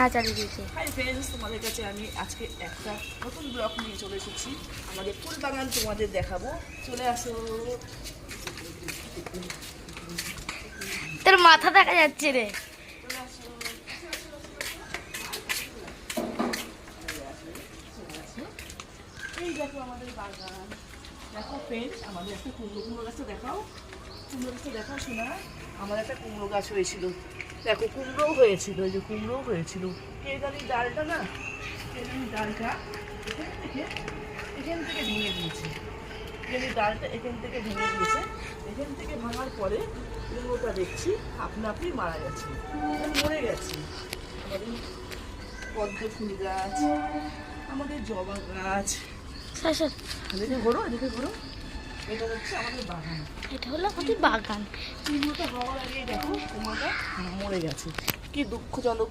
হ্যাঁ চালিয়ে দিয়েছি। হাই ফ্রেন্ডস, তোমাদের কাছে আমি আজকে একটা নতুন ব্লগ নিয়ে চলে এসেছি। আমাদের ফুল বাগান তোমাদের দেখাবো, চলে আসো। তোর মাথা দেখা যাচ্ছে রে। চলে আসো। এই দেখো আমাদের বাগান। দেখো ফ্রেন্ডস, আমাদের একটা কুমড়ো গাছটা দেখাও। কুমড়ো গাছটা দেখাও শোনা। আমার একটা কুমড়ো গাছ হয়েছিল, দেখো কুমড়োও হয়েছিল, এই যে কুমড়োও হয়েছিল। কেদারি ডালটা না, কেদারি ডালটা এখান থেকে ভেঙে দিয়েছে। কেদারি ডালটা এখান থেকে ভেঙে দিয়েছে। এখান থেকে ভাঙার পরে কুমড়োটা দেখছি আপনা আপনি মারা গেছে, মরে গেছে। আমাদের পদ্ম ফুল গাছ, আমাদের জবা গাছ। স্যার এদিকে ঘোরো, এদিকে ঘোরো। এটা হচ্ছে আমাদের বাগান। এটা হলো আমাদের বাগান। কুমড়োটা হওয়ার আগেই দেখো কুমড়োটা মরে গেছে। কি দুঃখজনক